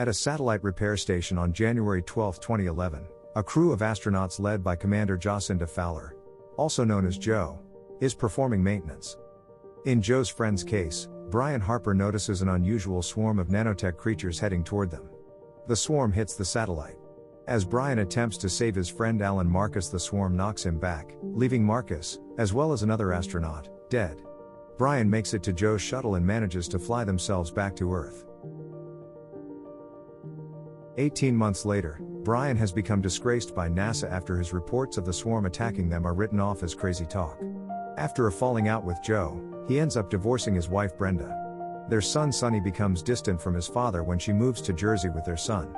At a satellite repair station on January 12, 2011, a crew of astronauts led by Commander Jacinda Fowler, also known as Joe, is performing maintenance. In Joe's friend's case, Brian Harper notices an unusual swarm of nanotech creatures heading toward them. The swarm hits the satellite. As Brian attempts to save his friend Alan Marcus, the swarm knocks him back, leaving Marcus, as well as another astronaut, dead. Brian makes it to Joe's shuttle and manages to fly themselves back to Earth. 18 months later, Brian has become disgraced by NASA after his reports of the swarm attacking them are written off as crazy talk. After a falling out with Joe, he ends up divorcing his wife Brenda. Their son Sonny becomes distant from his father when she moves to Jersey with their son.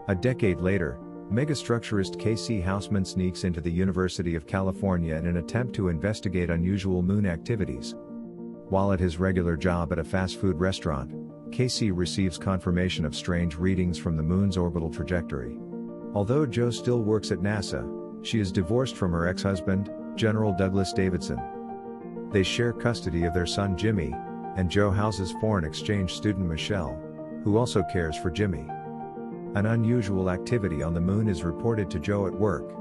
A decade later, megastructurist K.C. Houseman sneaks into the University of California in an attempt to investigate unusual moon activities. While at his regular job at a fast food restaurant, K.C. receives confirmation of strange readings from the moon's orbital trajectory. Although Joe still works at NASA, she is divorced from her ex-husband, General Douglas Davidson. They share custody of their son Jimmy, and Joe houses foreign exchange student Michelle, who also cares for Jimmy. An unusual activity on the moon is reported to Joe at work.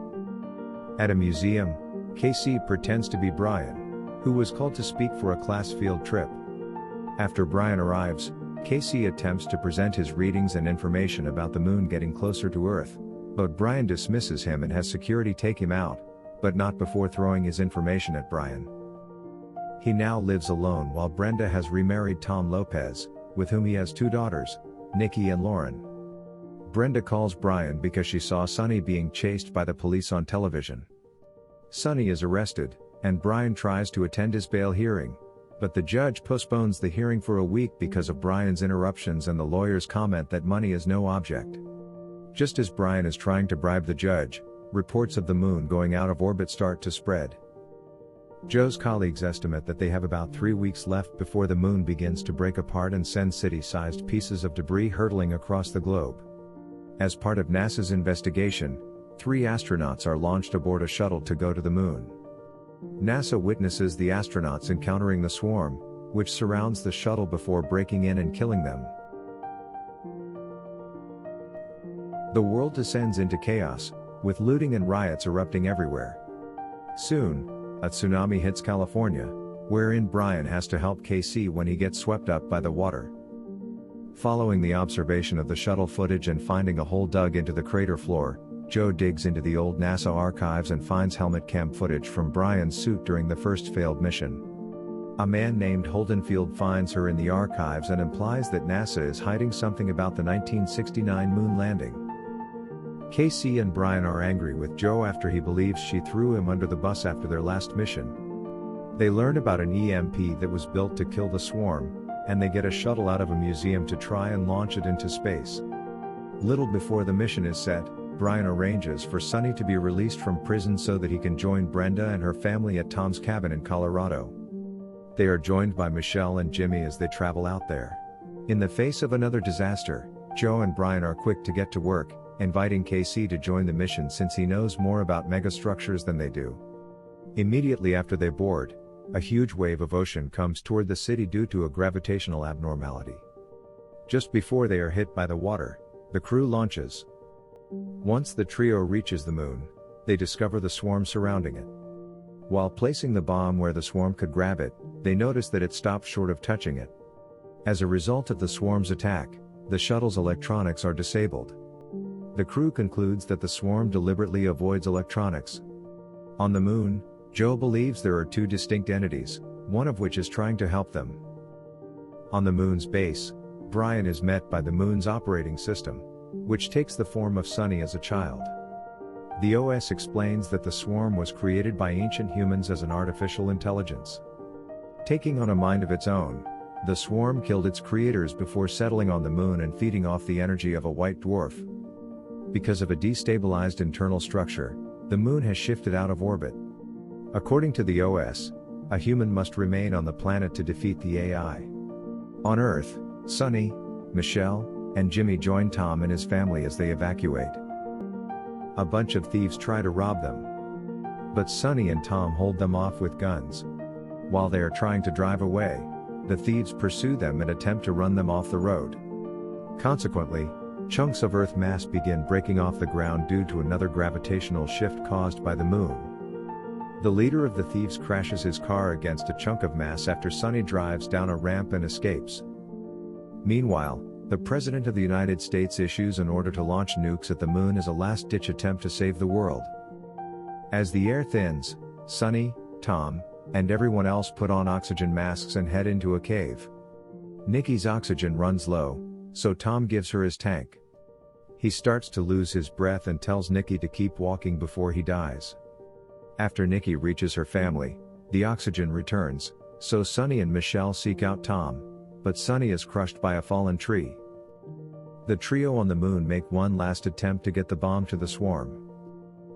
At a museum, K.C. pretends to be Brian, who was called to speak for a class field trip. After Brian arrives, K.C. attempts to present his readings and information about the moon getting closer to Earth, but Brian dismisses him and has security take him out, but not before throwing his information at Brian. He now lives alone while Brenda has remarried Tom Lopez, with whom he has two daughters, Nikki and Lauren. Brenda calls Brian because she saw Sonny being chased by the police on television. Sonny is arrested, and Brian tries to attend his bail hearing, but the judge postpones the hearing for a week because of Brian's interruptions and the lawyer's comment that money is no object. Just as Brian is trying to bribe the judge, reports of the moon going out of orbit start to spread. Joe's colleagues estimate that they have about 3 weeks left before the moon begins to break apart and send city-sized pieces of debris hurtling across the globe. As part of NASA's investigation, 3 astronauts are launched aboard a shuttle to go to the moon. NASA witnesses the astronauts encountering the swarm, which surrounds the shuttle before breaking in and killing them. The world descends into chaos, with looting and riots erupting everywhere. Soon, a tsunami hits California, wherein Brian has to help K.C. when he gets swept up by the water. Following the observation of the shuttle footage and finding a hole dug into the crater floor, Joe digs into the old NASA archives and finds helmet cam footage from Brian's suit during the first failed mission. A man named Holden Field finds her in the archives and implies that NASA is hiding something about the 1969 moon landing. K.C. and Brian are angry with Joe after he believes she threw him under the bus after their last mission. They learn about an EMP that was built to kill the swarm, and they get a shuttle out of a museum to try and launch it into space. Little before the mission is set, Brian arranges for Sonny to be released from prison so that he can join Brenda and her family at Tom's cabin in Colorado. They are joined by Michelle and Jimmy as they travel out there. In the face of another disaster, Joe and Brian are quick to get to work, inviting K.C. to join the mission since he knows more about megastructures than they do. Immediately after they board, a huge wave of ocean comes toward the city due to a gravitational abnormality. Just before they are hit by the water, the crew launches. Once the trio reaches the moon, they discover the swarm surrounding it. While placing the bomb where the swarm could grab it, they notice that it stops short of touching it. As a result of the swarm's attack, the shuttle's electronics are disabled. The crew concludes that the swarm deliberately avoids electronics. On the moon, Joe believes there are 2 distinct entities, one of which is trying to help them. On the moon's base, Brian is met by the moon's operating system, which takes the form of Sonny as a child. The OS explains that the swarm was created by ancient humans as an artificial intelligence. Taking on a mind of its own, the swarm killed its creators before settling on the moon and feeding off the energy of a white dwarf. Because of a destabilized internal structure, the moon has shifted out of orbit. According to the OS, a human must remain on the planet to defeat the AI. On Earth, Sonny, Michelle, and Jimmy join Tom and his family as they evacuate. A bunch of thieves try to rob them, but Sonny and Tom hold them off with guns. While they are trying to drive away, the thieves pursue them and attempt to run them off the road. Consequently, Chunks of Earth mass begin breaking off the ground due to another gravitational shift caused by the moon. The leader of the thieves crashes his car against a chunk of mass after Sonny drives down a ramp and escapes. Meanwhile, the President of the United States issues an order to launch nukes at the moon as a last-ditch attempt to save the world. As the air thins, Sonny, Tom, and everyone else put on oxygen masks and head into a cave. Nikki's oxygen runs low, so Tom gives her his tank. He starts to lose his breath and tells Nikki to keep walking before he dies. After Nikki reaches her family, the oxygen returns, so Sonny and Michelle seek out Tom, but Sonny is crushed by a fallen tree. The trio on the moon make one last attempt to get the bomb to the swarm.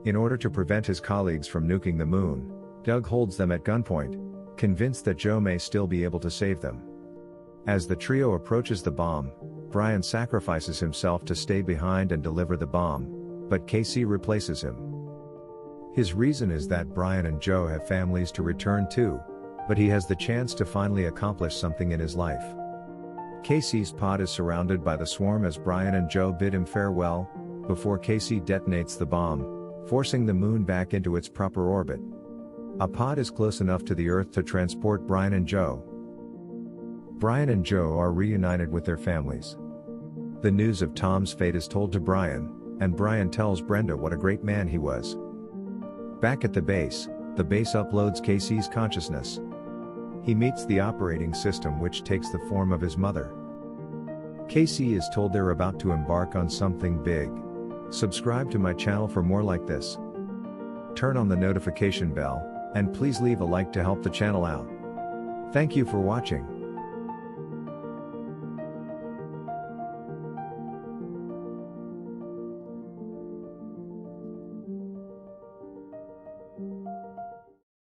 In order to prevent his colleagues from nuking the moon, Doug holds them at gunpoint, convinced that Joe may still be able to save them. As the trio approaches the bomb, Brian sacrifices himself to stay behind and deliver the bomb, but Casey replaces him. His reason is that Brian and Joe have families to return to, but he has the chance to finally accomplish something in his life. Casey's pod is surrounded by the swarm as Brian and Joe bid him farewell, before Casey detonates the bomb, forcing the moon back into its proper orbit. A pod is close enough to the Earth to transport Brian and Joe. Brian and Joe are reunited with their families. The news of Tom's fate is told to Brian, and Brian tells Brenda what a great man he was. Back at the base uploads Casey's consciousness. He meets the operating system, which takes the form of his mother. Casey is told they're about to embark on something big. Subscribe to my channel for more like this. Turn on the notification bell, and please leave a like to help the channel out. Thank you for watching.